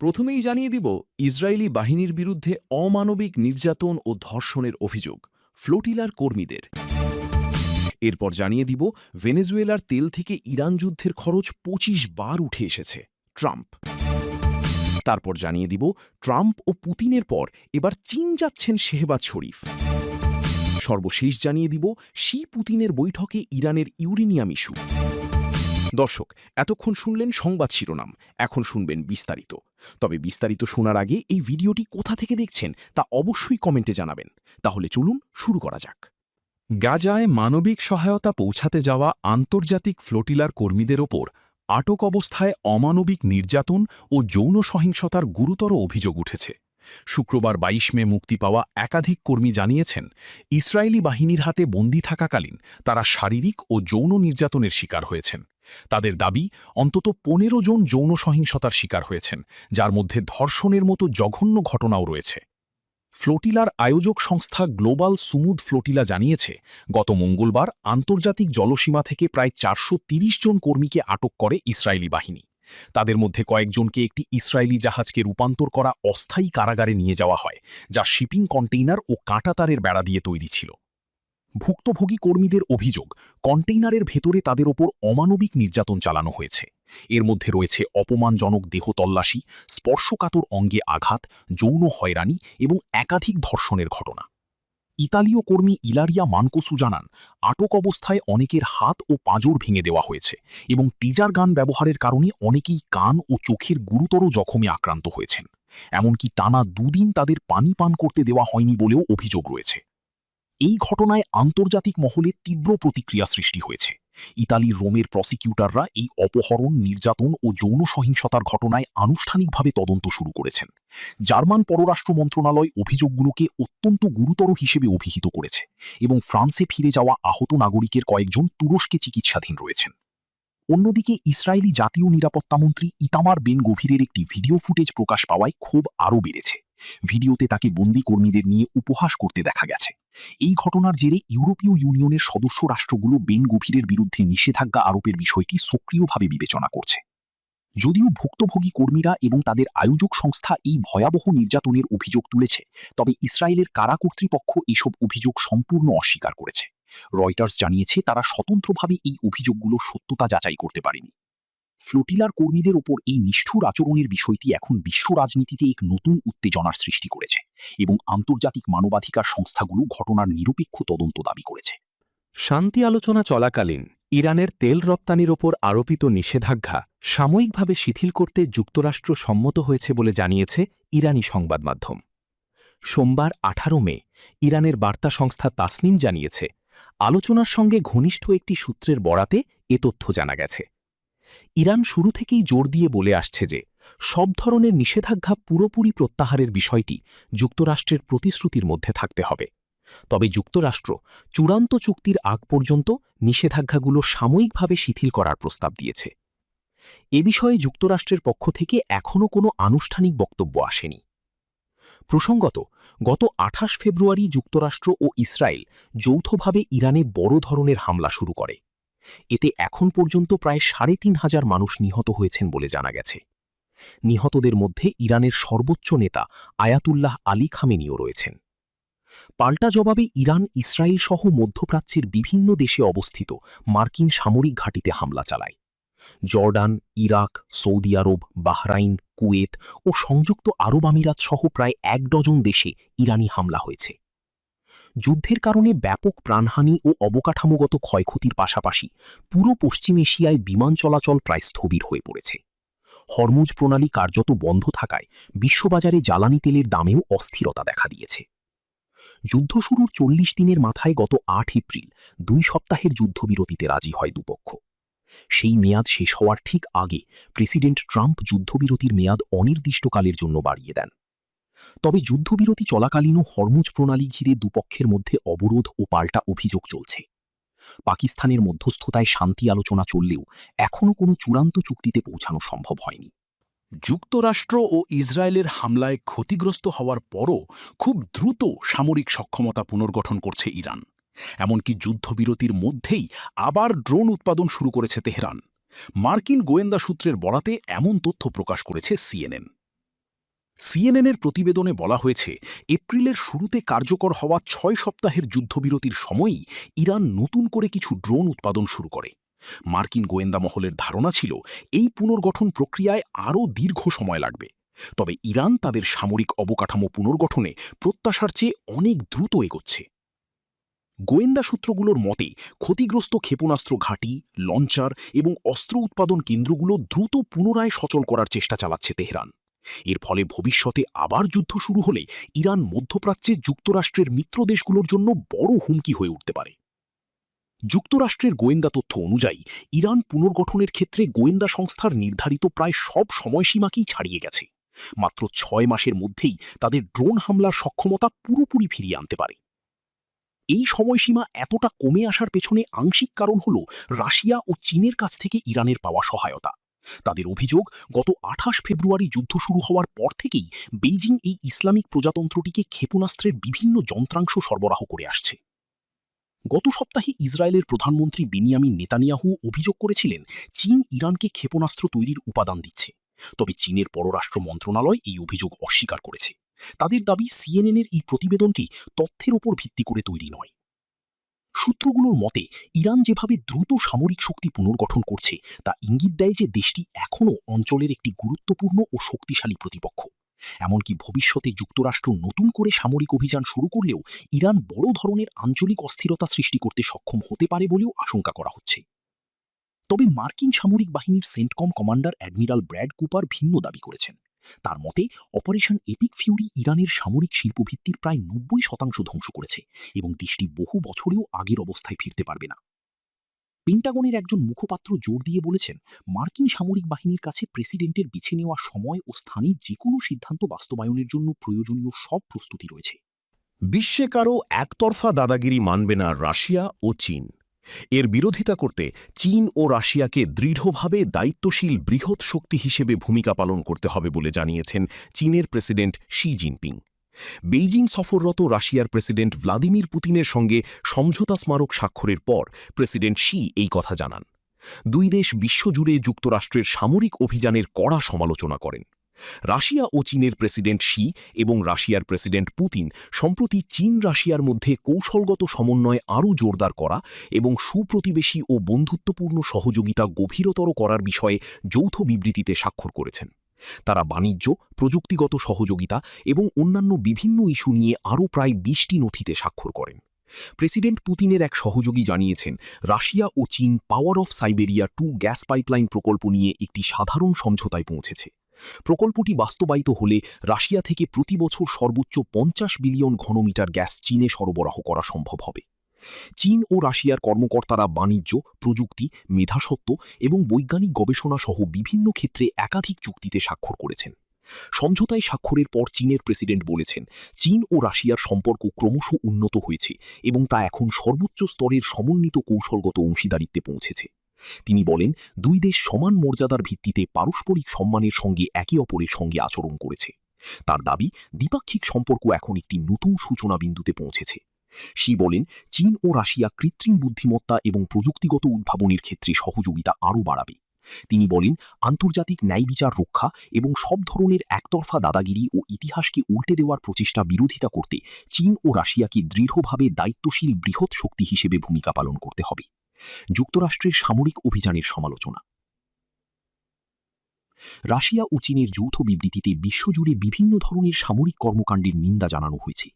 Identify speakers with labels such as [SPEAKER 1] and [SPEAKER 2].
[SPEAKER 1] প্রথমেই জানিয়ে দিব ইসরায়েলি বাহিনীর বিরুদ্ধে অমানবিক নির্যাতন ও ধর্ষণের অভিযোগ ফ্লোটিলার কর্মীদের। এরপর জানিয়ে দিব ভেনেজুয়েলার তেল থেকে ইরান যুদ্ধের খরচ ২৫ বার উঠে এসেছে ট্রাম্প। তারপর জানিয়ে দিব ট্রাম্প ও পুতিনের পর এবার চীন যাচ্ছেন শেহবাজ শরীফ। সর্বশেষ জানিয়ে দিব শি পুতিনের বৈঠকে ইরানের ইউরেনিয়াম ইস্যু। দর্শক, এতক্ষণ শুনলেন সংবাদ শিরোনাম, এখন শুনবেন বিস্তারিত। তবে বিস্তারিত শোনার আগে এই ভিডিওটি কোথা থেকে দেখছেন তা অবশ্যই কমেন্টে জানাবেন। তাহলে চলুন শুরু করা যাক। গাজায় মানবিক সহায়তা পৌঁছাতে যাওয়া আন্তর্জাতিক ফ্লোটিলার কর্মীদের ওপর আটক অবস্থায় অমানবিক নির্যাতন ও যৌন সহিংসতার গুরুতর অভিযোগ উঠেছে। শুক্রবার ২২ মে মুক্তি পাওয়া একাধিক কর্মী জানিয়েছেন, ইসরায়েলি বাহিনীর হাতে বন্দী থাকাকালীন তারা শারীরিক ও যৌন নির্যাতনের শিকার হয়েছেন। তাদের দাবি, অন্তত ১৫ জন যৌন সহিংসতার শিকার হয়েছেন, যার মধ্যে ধর্ষণের মতো জঘন্য ঘটনাও রয়েছে। ফ্লোটিলার আয়োজক সংস্থা গ্লোবাল সুমুদ ফ্লোটিলা জানিয়েছে, গত মঙ্গলবার আন্তর্জাতিক জলসীমা থেকে প্রায় ৪৩০ জন কর্মীকে আটক করে ইসরায়েলি বাহিনী। তাদের মধ্যে কয়েকজনকে একটি ইসরায়েলি জাহাজকে রূপান্তর করা অস্থায়ী কারাগারে নিয়ে যাওয়া হয়, যা শিপিং কন্টেইনার ও কাঁটাতারের বেড়া দিয়ে তৈরি ছিল। ভুক্তভোগী কর্মীদের অভিযোগ, কন্টেইনারের ভেতরে তাদের ওপর অমানবিক নির্যাতন চালানো হয়েছে। এর মধ্যে রয়েছে অপমানজনক দেহ তল্লাশি, স্পর্শকাতর অঙ্গে আঘাত, যৌন হয়রানি এবং একাধিক ধর্ষণের ঘটনা। ইতালীয় কর্মী ইলারিয়া মানকোসু জানান, আটক অবস্থায় অনেকের হাত ও পাঁজর ভেঙে দেওয়া হয়েছে এবং টিজার গান ব্যবহারের কারণে অনেকেই কান ও চোখের গুরুতর জখমে আক্রান্ত হয়েছেন। এমনকি টানা ২ দিন তাদের পানি পান করতে দেওয়া হয়নি বলেও অভিযোগ রয়েছে। এই ঘটনায় আন্তর্জাতিক মহলে তীব্র প্রতিক্রিয়া সৃষ্টি হয়েছে। ইতালির রোমের প্রসিকিউটররা এই অপহরণ, নির্যাতন ও যৌন সহিংসতার ঘটনায় আনুষ্ঠানিকভাবে তদন্ত শুরু করেছেন। জার্মান পররাষ্ট্র মন্ত্রণালয় অভিযোগগুলোকে অত্যন্ত গুরুতর হিসেবে অভিহিত করেছে এবং ফ্রান্সে ফিরে যাওয়া আহত নাগরিকের কয়েকজন তুরস্কে চিকিৎসাধীন রয়েছেন। অন্যদিকে ইসরায়েলি জাতীয় নিরাপত্তামন্ত্রী ইতামার বেন গভিরের একটি ভিডিও ফুটেজ প্রকাশ পাওয়ায় ক্ষোভ আরও বেড়েছে। ভিডিওতে তাকে বন্দী কর্মীদের নিয়ে উপহাস করতে দেখা গেছে। এই ঘটনার জেরে ইউরোপীয় ইউনিয়নের সদস্য রাষ্ট্রগুলো বেন গভিরের বিরুদ্ধে নিষেধাজ্ঞা আরোপের বিষয়টি সক্রিয়ভাবে বিবেচনা করছে। যদিও ভুক্তভোগী কর্মীরা এবং তাদের আয়োজক সংস্থা এই ভয়াবহ নির্যাতনের অভিযোগ তুলেছে, তবে ইসরায়েলের কারা কর্তৃপক্ষ এসব অভিযোগ সম্পূর্ণ অস্বীকার করেছে। রয়টার্স জানিয়েছে, তারা স্বতন্ত্রভাবে এই অভিযোগগুলোর সত্যতা যাচাই করতে পারেনি। ফ্লোটিলার কর্মীদের ওপর এই নিষ্ঠুর আচরণের বিষয়টি এখন বিশ্ব রাজনীতিতে এক নতুন উত্তেজনার সৃষ্টি করেছে এবং আন্তর্জাতিক মানবাধিকার সংস্থাগুলো ঘটনার নিরপেক্ষ তদন্ত দাবি করেছে।
[SPEAKER 2] শান্তি আলোচনা চলাকালীন ইরানের তেল রপ্তানির ওপর আরোপিত নিষেধাজ্ঞা সাময়িকভাবে শিথিল করতে যুক্তরাষ্ট্র সম্মত হয়েছে বলে জানিয়েছে ইরানি সংবাদ মাধ্যম। সোমবার ১৮ মে ইরানের বার্তা সংস্থা তাসনিম জানিয়েছে, আলোচনার সঙ্গে ঘনিষ্ঠ একটি সূত্রের বরাতে এ তথ্য জানা গেছে। ইরান শুরু থেকেই জোর দিয়ে বলে আসছে যে, সব ধরনের নিষেধাজ্ঞা পুরোপুরি প্রত্যাহারের বিষয়টি যুক্তরাষ্ট্রের প্রতিশ্রুতির মধ্যে থাকতে হবে। তবে যুক্তরাষ্ট্র চূড়ান্ত চুক্তির আগ পর্যন্ত নিষেধাজ্ঞাগুলো সাময়িকভাবে শিথিল করার প্রস্তাব দিয়েছে। এ বিষয়ে যুক্তরাষ্ট্রের পক্ষ থেকে এখনও কোনো আনুষ্ঠানিক বক্তব্য আসেনি। প্রসঙ্গত, গত ২৮ ফেব্রুয়ারি যুক্তরাষ্ট্র ও ইসরায়েল যৌথভাবে ইরানে বড় ধরনের হামলা শুরু করে। এতে এখন পর্যন্ত প্রায় ৩৫০০ মানুষ নিহত হয়েছেন বলে জানা গেছে। নিহতদের মধ্যে ইরানের সর্বোচ্চ নেতা আয়াতুল্লাহ আলী খামেনিও রয়েছেন। পাল্টা জবাবে ইরান ইসরায়েল সহ মধ্যপ্রাচ্যের বিভিন্ন দেশে অবস্থিত মার্কিন সামরিক ঘাঁটিতে হামলা চালায়। জর্ডান, ইরাক, সৌদি আরব, বাহরাইন, কুয়েত ও সংযুক্ত আরব আমিরাত সহ প্রায় ১ ডজন দেশে ইরানি হামলা হয়েছে। যুদ্ধের কারণে ব্যাপক প্রাণহানি ও অবকাঠামোগত ক্ষয়ক্ষতির পাশাপাশি পুরো পশ্চিম এশিয়ায় বিমান চলাচল প্রায় স্থবির হয়ে পড়েছে। হরমুজ প্রণালী কার্যত বন্ধ থাকায় বিশ্ববাজারে জ্বালানি তেলের দামেও অস্থিরতা দেখা দিয়েছে। যুদ্ধ শুরুর ৪০ দিনের মাথায় গত ৮ এপ্রিল ২ সপ্তাহের যুদ্ধবিরতিতে রাজি হয় দুপক্ষ। সেই মেয়াদ শেষ হওয়ার ঠিক আগে প্রেসিডেন্ট ট্রাম্প যুদ্ধবিরতির মেয়াদ অনির্দিষ্টকালের জন্য বাড়িয়ে দেন। তবে যুদ্ধবিরতি চলাকালীনও হরমুজ প্রণালী ঘিরে দুপক্ষের মধ্যে অবরোধ ও পাল্টা অভিযোগ চলছে। পাকিস্তানের মধ্যস্থতায় শান্তি আলোচনা চললেও এখনও কোনো চূড়ান্ত চুক্তিতে পৌঁছানো সম্ভব হয়নি।
[SPEAKER 1] যুক্তরাষ্ট্র ও ইসরায়েলের হামলায় ক্ষতিগ্রস্ত হওয়ার পরও খুব দ্রুত সামরিক সক্ষমতা পুনর্গঠন করছে ইরান। এমনকি যুদ্ধবিরতির মধ্যেই আবার ড্রোন উৎপাদন শুরু করেছে তেহরান। মার্কিন গোয়েন্দা সূত্রের বরাতে এমন তথ্য প্রকাশ করেছে সিএনএন। সিএনএনের প্রতিবেদনে বলা হয়েছে, এপ্রিলের শুরুতে কার্যকর হওয়া ৬ সপ্তাহের যুদ্ধবিরতির সময়ই ইরান নতুন করে কিছু ড্রোন উৎপাদন শুরু করে। মার্কিন গোয়েন্দা মহলের ধারণা ছিল এই পুনর্গঠন প্রক্রিয়ায় আরও দীর্ঘ সময় লাগবে। তবে ইরান তাদের সামরিক অবকাঠামো পুনর্গঠনে প্রত্যাশার চেয়ে অনেক দ্রুত এগোচ্ছে। গোয়েন্দা সূত্রগুলোর মতে, ক্ষতিগ্রস্ত ক্ষেপণাস্ত্র ঘাঁটি, লঞ্চার এবং অস্ত্র উৎপাদন কেন্দ্রগুলো দ্রুত পুনরায় সচল করার চেষ্টা চালাচ্ছে তেহরান। এর ফলে ভবিষ্যতে আবার যুদ্ধ শুরু হলে ইরান মধ্যপ্রাচ্যে যুক্তরাষ্ট্রের মিত্র দেশগুলোর জন্য বড় হুমকি হয়ে উঠতে পারে। যুক্তরাষ্ট্রের গোয়েন্দা তথ্য অনুযায়ী, ইরান পুনর্গঠনের ক্ষেত্রে গোয়েন্দা সংস্থার নির্ধারিত প্রায় সব সময়সীমাকেই ছাড়িয়ে গেছে। মাত্র ৬ মাসের মধ্যেই তাদের ড্রোন হামলার সক্ষমতা পুরোপুরি ফিরিয়ে আনতে পারে। এই সময়সীমা এতটা কমে আসার পেছনে আংশিক কারণ হল রাশিয়া ও চীনের কাছ থেকে ইরানের পাওয়া সহায়তা। তাদের অভিযোগ, গত ২৮ ফেব্রুয়ারি যুদ্ধ শুরু হওয়ার পর থেকেই বেইজিং এই ইসলামিক প্রজাতন্ত্রটিকে ক্ষেপণাস্ত্রের বিভিন্ন যন্ত্রাংশ সরবরাহ করে আসছে। গত সপ্তাহে ইসরায়েলের প্রধানমন্ত্রী বেনিয়ামিন নেতানিয়াহু অভিযোগ করেছিলেন চীন ইরানকে ক্ষেপণাস্ত্র তৈরির উপাদান দিচ্ছে। তবে চীনের পররাষ্ট্র মন্ত্রণালয় এই অভিযোগ অস্বীকার করেছে। তাদের দাবি, সিএনএনের এই প্রতিবেদনটি তথ্যের উপর ভিত্তি করে তৈরি নয়। সূত্রগুলোর মতে, ইরান যেভাবে দ্রুত সামরিক শক্তি পুনর্গঠন করছে তা ইঙ্গিত দেয় যে দেশটি এখনও অঞ্চলের একটি গুরুত্বপূর্ণ ও শক্তিশালী প্রতিপক্ষ। এমনকি ভবিষ্যতে যুক্তরাষ্ট্র নতুন করে সামরিক অভিযান শুরু করলেও ইরান বড় ধরনের আঞ্চলিক অস্থিরতা সৃষ্টি করতে সক্ষম হতে পারে বলেও আশঙ্কা করা হচ্ছে। তবে মার্কিন সামরিক বাহিনীর CENTCOM commander admiral Brad Cooper ভিন্ন দাবি করেছেন। তার মতে, অপারেশন এপিক ফিউরি ইরানের সামরিক শিল্পভিত্তির প্রায় ৯০% ধ্বংস করেছে এবং দেশটি বহু বছরেও আগের অবস্থায় ফিরতে পারবে না। পেন্টাগনের একজন মুখপাত্র জোর দিয়ে বলেছেন, মার্কিন সামরিক বাহিনীর কাছে প্রেসিডেন্টের বেছে নেওয়া সময় ও স্থানে যে কোনো সিদ্ধান্ত বাস্তবায়নের জন্য প্রয়োজনীয় সব প্রস্তুতি রয়েছে।
[SPEAKER 3] বিশ্বে কারও একতরফা দাদাগিরি মানবে না রাশিয়া ও চীন। এর বিরোধিতা করতে চীন ও রাশিয়াকে দৃঢ়ভাবে দায়িত্বশীল বৃহৎ শক্তি হিসেবে ভূমিকা পালন করতে হবে বলে জানিয়েছেন চীনের প্রেসিডেন্ট শি জিনপিং। বেইজিং সফররত রাশিয়ার প্রেসিডেন্ট ভ্লাদিমির পুতিনের সঙ্গে সমঝোতা স্মারক স্বাক্ষরের পর প্রেসিডেন্ট শি এই কথা জানান। দুই দেশ বিশ্বজুড়ে যুক্তরাষ্ট্রের সামরিক অভিযানের কড়া সমালোচনা করেন। রাশিয়া ও চীনের প্রেসিডেন্ট শি এবং রাশিয়ার প্রেসিডেন্ট পুতিন সম্প্রতি চীন রাশিয়ার মধ্যে কৌশলগত সমন্বয় আরও জোরদার করা এবং সুপ্রতিবেশী ও বন্ধুত্বপূর্ণ সহযোগিতা গভীরতর করার বিষয়ে যৌথ বিবৃতিতে স্বাক্ষর করেছেন। তারা বাণিজ্য, প্রযুক্তিগত সহযোগিতা এবং অন্যান্য বিভিন্ন ইস্যু নিয়ে আরও প্রায় ২০টি নথিতে স্বাক্ষর করেন। প্রেসিডেন্ট পুতিনের এক সহযোগী জানিয়েছেন, রাশিয়া ও চীন power of Siberia 2 gas pipeline প্রকল্প নিয়ে একটি সাধারণ সমঝোতায় পৌঁছেছে। প্রকল্পটি বাস্তবায়িত হলে রাশিয়া থেকে প্রতি বছর সর্বোচ্চ ৫০ বিলিয়ন ঘনমিটার গ্যাস চীনে সরবরাহ করা সম্ভব হবে। চীন ও রাশিয়ার কর্মকর্তারা বাণিজ্য, প্রযুক্তি, মেধাসত্ত্ব এবং বৈজ্ঞানিক গবেষণা সহ বিভিন্ন ক্ষেত্রে একাধিক চুক্তিতে স্বাক্ষর করেছেন। সমঝোতায় স্বাক্ষরের পর চীনের প্রেসিডেন্ট বলেছেন, চীন ও রাশিয়ার সম্পর্ক ক্রমশ উন্নত হয়েছে এবং তা এখন সর্বোচ্চ স্তরের সমন্বিত কৌশলগত অংশীদারিত্বে পৌঁছেছে। তিনি বলেন, দুই দেশ সমান মর্যাদার ভিত্তিতে পারস্পরিক সম্মানের সঙ্গে একে অপরের সঙ্গে আচরণ করেছে। তার দাবি, দ্বিপাক্ষিক সম্পর্ক এখন একটি নতুন সূচনা বিন্দুতে পৌঁছেছে। শি বলেন, চীন ও রাশিয়া কৃত্রিম বুদ্ধিমত্তা এবং প্রযুক্তিগত উদ্ভাবনের ক্ষেত্রে সহযোগিতা আরও বাড়াবে। তিনি বলেন, আন্তর্জাতিক ন্যায়বিচার রক্ষা এবং সব ধরনের একতরফা দাদাগিরি ও ইতিহাসকে উল্টে দেওয়ার প্রচেষ্টা বিরোধিতা করতে চীন ও রাশিয়াকে দৃঢ়ভাবে দায়িত্বশীল বৃহৎ শক্তি হিসেবে ভূমিকা পালন করতে হবে। যুক্তরাষ্ট্রের সামরিক অভিযানের সমালোচনা। রাশিয়া ও চীনের যৌথ বিবৃতিতে বিশ্বজুড়ে বিভিন্ন ধরনের সামরিক কর্মকাণ্ডের নিন্দা জানানো হয়েছে।